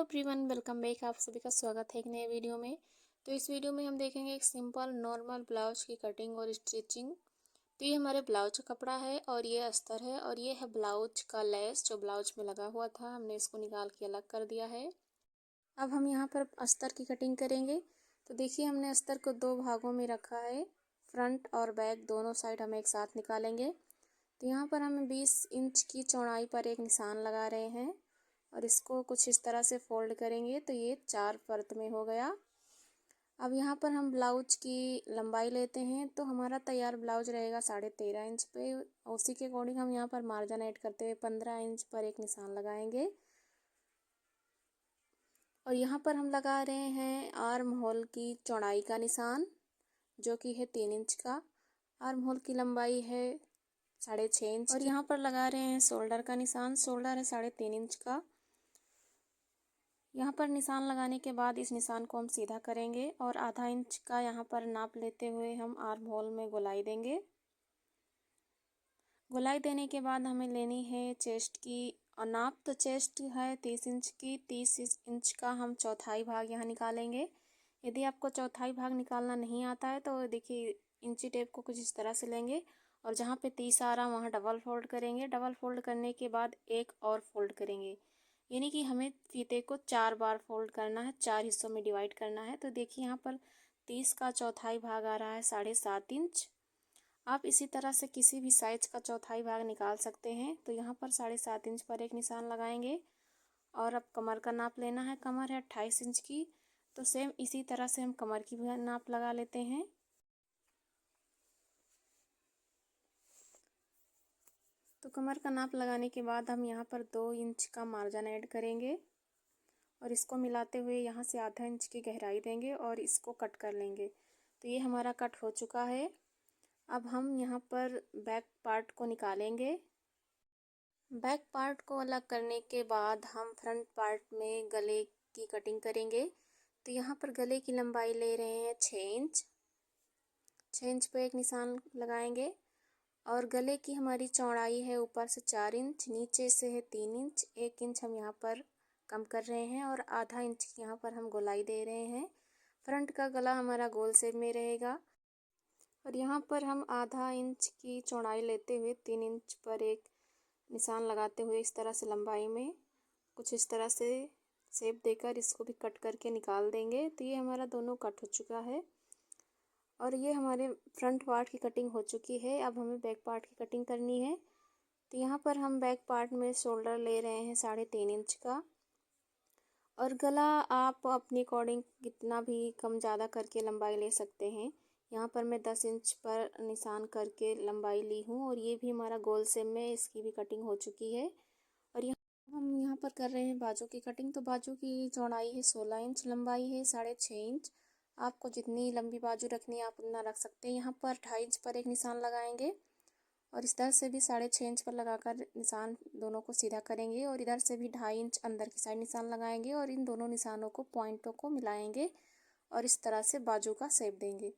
Everyone, welcome back. आप सभी का स्वागत है एक नए वीडियो में। तो इस वीडियो में हम देखेंगे एक सिंपल नॉर्मल ब्लाउज की कटिंग और स्टिचिंग। तो ये हमारे ब्लाउज का कपड़ा है और ये अस्तर है और ये है ब्लाउज का लेस जो ब्लाउज में लगा हुआ था, हमने इसको निकाल के अलग कर दिया है। अब हम यहाँ पर अस्तर की कटिंग करेंगे। तो देखिए, हमने अस्तर को दो भागों में रखा है, फ्रंट और बैक दोनों साइड हम एक साथ निकालेंगे। तो यहाँ पर हम 20 इंच की चौड़ाई पर एक निशान लगा रहे हैं और इसको कुछ इस तरह से फोल्ड करेंगे तो ये 4 परत में हो गया। अब यहाँ पर हम ब्लाउज की लंबाई लेते हैं, तो हमारा तैयार ब्लाउज रहेगा 13.5 इंच पे। उसी के अकॉर्डिंग हम यहाँ पर मार्जिन ऐड करते हुए 15 इंच पर एक निशान लगाएंगे और यहाँ पर हम लगा रहे हैं आर्म होल की चौड़ाई का निशान, जो कि है 3 इंच का। आर्म होल की लंबाई है 6.5 इंच और यहाँ पर लगा रहे हैं शोल्डर का निशान। शोल्डर है 3.5 इंच का। यहाँ पर निशान लगाने के बाद इस निशान को हम सीधा करेंगे और आधा इंच का यहाँ पर नाप लेते हुए हम आर्म होल में गोलाई देंगे। गोलाई देने के बाद हमें लेनी है चेस्ट की नाप। तो चेस्ट है 30 इंच की। 30 इंच का हम चौथाई भाग यहाँ निकालेंगे। यदि आपको चौथाई भाग निकालना नहीं आता है तो देखिए, इंची टेप को कुछ इस तरह से लेंगे और जहाँ पे 30 आ रहा वहाँ डबल फोल्ड करेंगे। डबल फोल्ड करने के बाद एक और फोल्ड करेंगे, यानी कि हमें फीते को 4 बार फोल्ड करना है, 4 हिस्सों में डिवाइड करना है। तो देखिए, यहाँ पर 30 का चौथाई भाग आ रहा है 7.5 इंच। आप इसी तरह से किसी भी साइज का चौथाई भाग निकाल सकते हैं। तो यहाँ पर 7.5 इंच पर एक निशान लगाएंगे और अब कमर का नाप लेना है। कमर है 28 इंच की। तो सेम इसी तरह से हम कमर की भी नाप लगा लेते हैं। तो कमर का नाप लगाने के बाद हम यहाँ पर 2 इंच का मार्जिन ऐड करेंगे और इसको मिलाते हुए यहाँ से आधा इंच की गहराई देंगे और इसको कट कर लेंगे। तो ये हमारा कट हो चुका है। अब हम यहाँ पर बैक पार्ट को निकालेंगे। बैक पार्ट को अलग करने के बाद हम फ्रंट पार्ट में गले की कटिंग करेंगे। तो यहाँ पर गले की लंबाई ले रहे हैं 6 इंच। 6 इंच पे एक निशान लगाएंगे और गले की हमारी चौड़ाई है ऊपर से 4 इंच, नीचे से है 3 इंच। 1 इंच हम यहाँ पर कम कर रहे हैं और आधा इंच यहाँ पर हम गोलाई दे रहे हैं। फ्रंट का गला हमारा गोल शेप में रहेगा और यहाँ पर हम आधा इंच की चौड़ाई लेते हुए 3 इंच पर एक निशान लगाते हुए इस तरह से लंबाई में कुछ इस तरह से शेप देकर इसको भी कट करके निकाल देंगे। तो ये हमारा दोनों कट हो चुका है और ये हमारे फ्रंट पार्ट की कटिंग हो चुकी है। अब हमें बैक पार्ट की कटिंग करनी है। तो यहाँ पर हम बैक पार्ट में शोल्डर ले रहे हैं 3.5 इंच का और गला आप अपने अकॉर्डिंग कितना भी कम ज़्यादा करके लंबाई ले सकते हैं। यहाँ पर मैं 10 इंच पर निशान करके लंबाई ली हूँ और ये भी हमारा गोल शेप में इसकी भी कटिंग हो चुकी है। और हम यहाँ पर कर रहे हैं बाजू की कटिंग। तो बाजू की चौड़ाई है 16 इंच, लंबाई है 6.5 इंच। आपको जितनी लंबी बाजू रखनी है आप उतना रख सकते हैं। यहाँ पर 2.5 इंच पर एक निशान लगाएंगे और इस तरह से भी 6.5 इंच पर लगाकर निशान दोनों को सीधा करेंगे और इधर से भी 2.5 इंच अंदर की साइड निशान लगाएंगे और इन दोनों निशानों को पॉइंटों को मिलाएंगे और इस तरह से बाजू का शेप देंगे।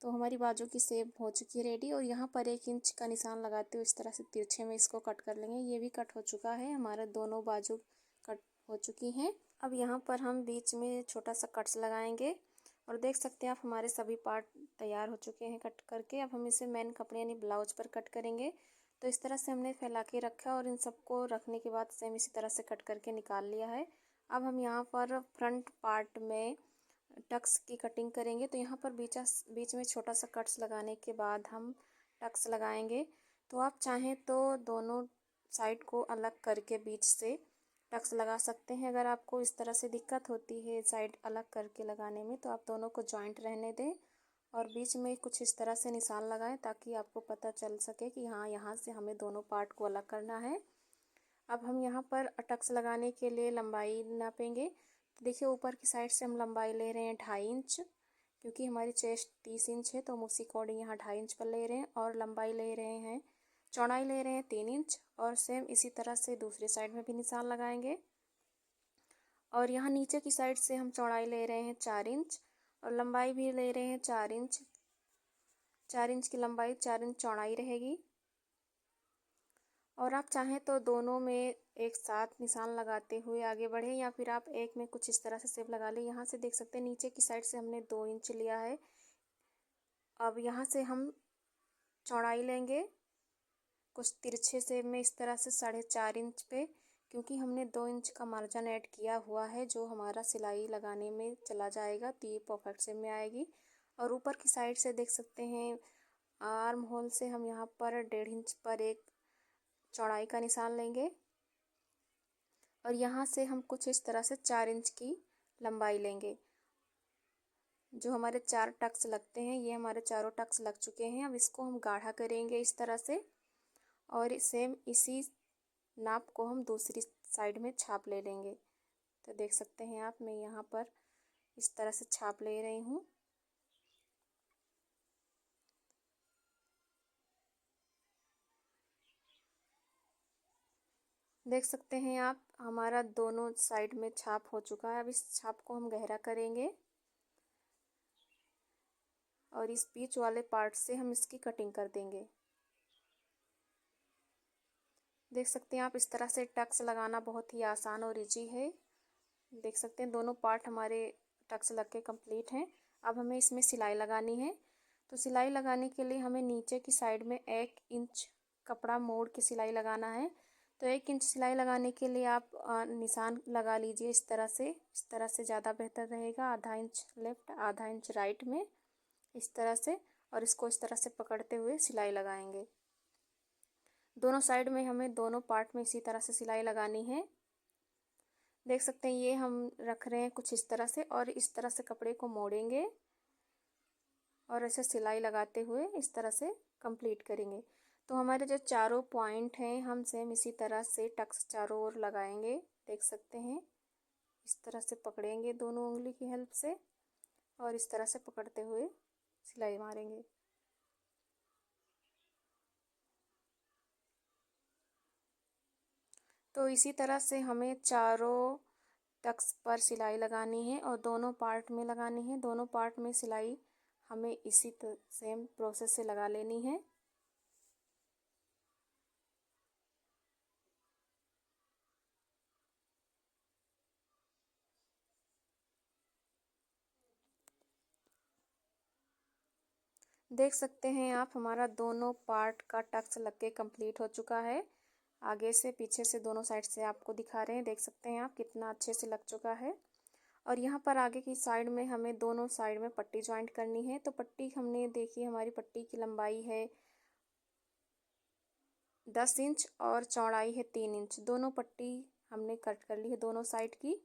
तो हमारी बाजू की शेप हो चुकी है रेडी और यहाँ पर 1 इंच का निशान लगाते हुए इस तरह से तिरछे में इसको कट कर लेंगे। ये भी कट हो चुका है, हमारे दोनों बाजू कट हो चुकी हैं। अब यहाँ पर हम बीच में छोटा सा कट्स लगाएंगे और देख सकते हैं आप हमारे सभी पार्ट तैयार हो चुके हैं कट करके। अब हम इसे मेन कपड़े यानी ब्लाउज पर कट करेंगे। तो इस तरह से हमने फैला के रखा और इन सबको रखने के बाद सेम इसी तरह से कट करके निकाल लिया है। अब हम यहाँ पर फ्रंट पार्ट में टक्स की कटिंग करेंगे। तो यहाँ पर बीच में छोटा सा कट्स लगाने के बाद हम टक्स लगाएंगे। तो आप चाहें तो दोनों साइड को अलग करके बीच से टक्स लगा सकते हैं। अगर आपको इस तरह से दिक्कत होती है साइड अलग करके लगाने में तो आप दोनों को जॉइंट रहने दें और बीच में कुछ इस तरह से निशान लगाएं ताकि आपको पता चल सके कि हाँ, यहाँ से हमें दोनों पार्ट को अलग करना है। अब हम यहाँ पर टक्स लगाने के लिए लंबाई नापेंगे। तो देखिए, ऊपर की साइड से हम लंबाई ले रहे हैं 2.5 इंच, क्योंकि हमारी चेस्ट 30 इंच है तो हम उसी अकॉर्डिंग यहाँ 2.5 इंच पर ले रहे हैं और लंबाई ले रहे हैं, चौड़ाई ले रहे हैं 3 इंच और सेम इसी तरह से दूसरी साइड में भी निशान लगाएंगे। और यहाँ नीचे की साइड से हम चौड़ाई ले रहे हैं 4 इंच और लंबाई भी ले रहे हैं 4 इंच। 4 इंच की लंबाई, 4 इंच चौड़ाई रहेगी। और आप चाहें तो दोनों में एक साथ निशान लगाते हुए आगे बढ़ें, या फिर आप एक में कुछ इस तरह से शेप लगा लें। यहाँ से देख सकते हैं नीचे की साइड से हमने 2 इंच लिया है। अब यहाँ से हम चौड़ाई लेंगे कुछ तिरछे शेप में इस तरह से 4.5 इंच पे, क्योंकि हमने 2 इंच का मार्जिन ऐड किया हुआ है जो हमारा सिलाई लगाने में चला जाएगा, तो ये परफेक्ट शेप में आएगी। और ऊपर की साइड से देख सकते हैं आर्म होल से हम यहाँ पर 1.5 इंच पर एक चौड़ाई का निशान लेंगे और यहाँ से हम कुछ इस तरह से 4 इंच की लंबाई लेंगे। जो हमारे 4 टक्स लगते हैं, ये हमारे चारों टक्स लग चुके हैं। अब इसको हम गाढ़ा करेंगे इस तरह से, और सेम इसी नाप को हम दूसरी साइड में छाप ले लेंगे। तो देख सकते हैं आप, मैं यहाँ पर इस तरह से छाप ले रही हूँ। देख सकते हैं आप, हमारा दोनों साइड में छाप हो चुका है। अब इस छाप को हम गहरा करेंगे और इस बीच वाले पार्ट से हम इसकी कटिंग कर देंगे। देख सकते हैं आप, इस तरह से टक्स लगाना बहुत ही आसान और इजी है। देख सकते हैं दोनों पार्ट हमारे टक्स लग के कंप्लीट हैं। अब हमें इसमें सिलाई लगानी है। तो सिलाई लगाने के लिए हमें नीचे की साइड में 1 इंच कपड़ा मोड़ के सिलाई लगाना है। तो 1 इंच सिलाई लगाने के लिए आप निशान लगा लीजिए इस तरह से ज़्यादा बेहतर रहेगा। आधा इंच लेफ्ट आधा इंच राइट में इस तरह से, और इसको इस तरह से पकड़ते हुए सिलाई लगाएंगे। दोनों साइड में हमें दोनों पार्ट में इसी तरह से सिलाई लगानी है। देख सकते हैं ये हम रख रहे हैं कुछ इस तरह से, और इस तरह से कपड़े को मोड़ेंगे और ऐसे सिलाई लगाते हुए इस तरह से कंप्लीट करेंगे। तो हमारे जो चारों पॉइंट हैं हम सेम इसी तरह से टक्स चारों ओर लगाएंगे। देख सकते हैं इस तरह से पकड़ेंगे दोनों उंगली की हेल्प से, और इस तरह से पकड़ते हुए सिलाई मारेंगे। तो इसी तरह से हमें चारों टक्स पर सिलाई लगानी है और दोनों पार्ट में लगानी है। दोनों पार्ट में सिलाई हमें इसी सेम प्रोसेस से लगा लेनी है। देख सकते हैं आप, हमारा दोनों पार्ट का टक्स लग के कंप्लीट हो चुका है। आगे से पीछे से दोनों साइड से आपको दिखा रहे हैं। देख सकते हैं आप कितना अच्छे से लग चुका है। और यहाँ पर आगे की साइड में हमें दोनों साइड में पट्टी ज्वाइंट करनी है। तो पट्टी हमने देखी, हमारी पट्टी की लंबाई है 10 इंच और चौड़ाई है 3 इंच। दोनों पट्टी हमने कट कर ली है दोनों साइड की,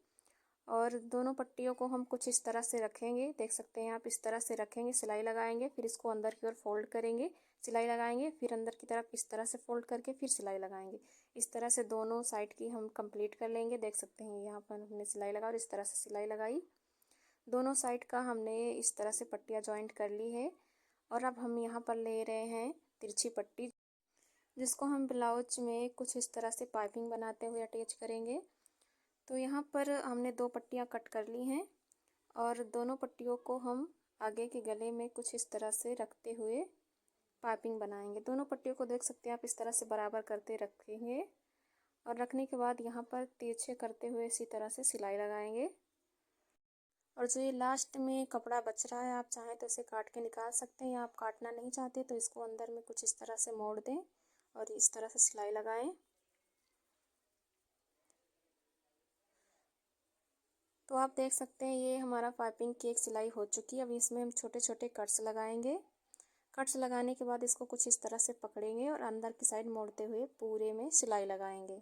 और दोनों पट्टियों को हम कुछ इस तरह से रखेंगे। देख सकते हैं आप, इस तरह से रखेंगे, सिलाई लगाएंगे, फिर इसको अंदर की ओर फोल्ड करेंगे, सिलाई लगाएंगे, फिर अंदर की तरफ इस तरह से फोल्ड करके फिर सिलाई लगाएंगे। इस तरह से दोनों साइड की हम कंप्लीट कर लेंगे। देख सकते हैं यहाँ पर हमने सिलाई लगा और इस तरह से सिलाई लगाई। दोनों साइड का हमने इस तरह से पट्टियाँ ज्वाइंट कर ली है। और अब हम यहाँ पर ले रहे हैं तिरछी पट्टी, जिसको हम ब्लाउज में कुछ इस तरह से पाइपिंग बनाते हुए अटैच करेंगे। तो यहाँ पर हमने 2 पट्टियाँ कट कर ली हैं और दोनों पट्टियों को हम आगे के गले में कुछ इस तरह से रखते हुए पाइपिंग बनाएंगे। दोनों पट्टियों को देख सकते हैं आप, इस तरह से बराबर करते रखेंगे और रखने के बाद यहाँ पर तिरछे करते हुए इसी तरह से सिलाई लगाएंगे। और जो ये लास्ट में कपड़ा बच रहा है, आप चाहें तो इसे काट के निकाल सकते हैं, या आप काटना नहीं चाहते तो इसको अंदर में कुछ इस तरह से मोड़ दें और इस तरह से सिलाई लगाएं। तो आप देख सकते हैं ये हमारा पाइपिंग की एक सिलाई हो चुकी है। अब इसमें हम छोटे छोटे कट्स लगाएंगे। कट्स लगाने के बाद इसको कुछ इस तरह से पकड़ेंगे और अंदर की साइड मोड़ते हुए पूरे में सिलाई लगाएंगे।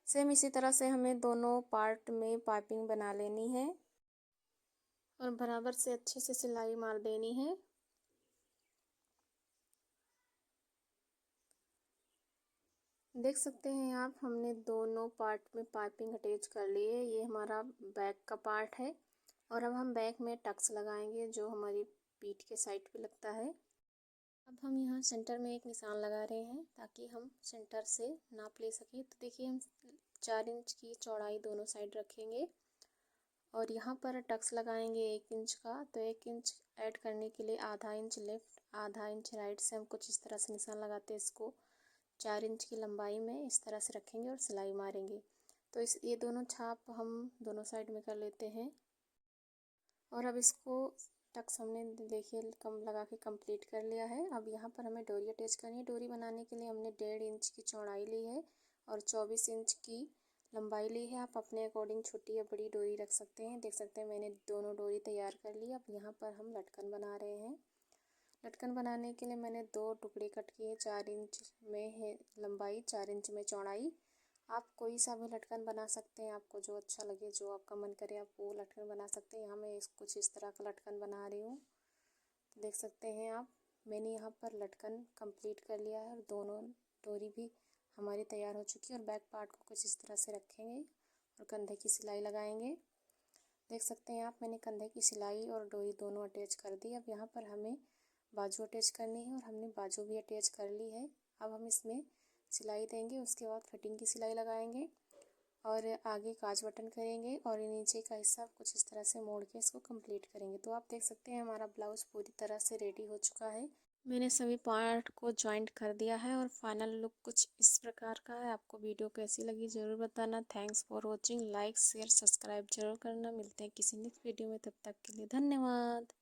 सेम इसी तरह से हमें दोनों पार्ट में पाइपिंग बना लेनी है और बराबर से अच्छे से सिलाई मार देनी है। देख सकते हैं आप, हमने दोनों पार्ट में पाइपिंग अटैच कर ली है। ये हमारा बैक का पार्ट है और अब हम बैक में टक्स लगाएंगे जो हमारी पीठ के साइड पे लगता है। अब हम यहाँ सेंटर में एक निशान लगा रहे हैं ताकि हम सेंटर से नाप ले सकें। तो देखिए, हम 4 इंच की चौड़ाई दोनों साइड रखेंगे और यहाँ पर टक्स लगाएंगे 1 इंच का। तो 1 इंच ऐड करने के लिए आधा इंच लेफ़्ट आधा इंच राइट से हम कुछ इस तरह से निशान लगाते हैं। इसको 4 इंच की लंबाई में इस तरह से रखेंगे और सिलाई मारेंगे। तो ये दोनों छाप हम दोनों साइड में कर लेते हैं। और अब इसको टक्स हमने देखिए कम लगा के कंप्लीट कर लिया है। अब यहाँ पर हमें डोरी अटैच करनी है। डोरी बनाने के लिए हमने 1.5 इंच की चौड़ाई ली है और 24 इंच की लंबाई ली है। आप अपने अकॉर्डिंग छोटी या बड़ी डोरी रख सकते हैं। देख सकते हैं मैंने दोनों डोरी तैयार कर ली। अब यहाँ पर हम लटकन बना रहे हैं। लटकन बनाने के लिए मैंने 2 टुकड़े कट किए। 4 इंच में है लंबाई, 4 इंच में चौड़ाई। आप कोई सा भी लटकन बना सकते हैं, आपको जो अच्छा लगे, जो आपका मन करे आप वो लटकन बना सकते हैं। यहाँ मैं कुछ इस तरह का लटकन बना रही हूँ। देख सकते हैं आप, मैंने यहाँ पर लटकन कंप्लीट कर लिया है और दोनों डोरी भी हमारी तैयार हो चुकी है। और बैक पार्ट को कुछ इस तरह से रखेंगे और कंधे की सिलाई लगाएंगे। देख सकते हैं आप, मैंने कंधे की सिलाई और डोरी दोनों अटैच कर दी। अब यहाँ पर हमें बाजू अटैच करनी है और हमने बाजू भी अटैच कर ली है। अब हम इसमें सिलाई देंगे, उसके बाद फिटिंग की सिलाई लगाएंगे और आगे काज बटन करेंगे और नीचे का हिस्सा कुछ इस तरह से मोड़ के इसको कंप्लीट करेंगे। तो आप देख सकते हैं हमारा ब्लाउज़ पूरी तरह से रेडी हो चुका है। मैंने सभी पार्ट को जॉइंट कर दिया है और फाइनल लुक कुछ इस प्रकार का है। आपको वीडियो कैसी लगी ज़रूर बताना। Thanks for watching. Like share subscribe जरूर करना। मिलते हैं किसी नेक्स्ट वीडियो में, तब तक के लिए धन्यवाद।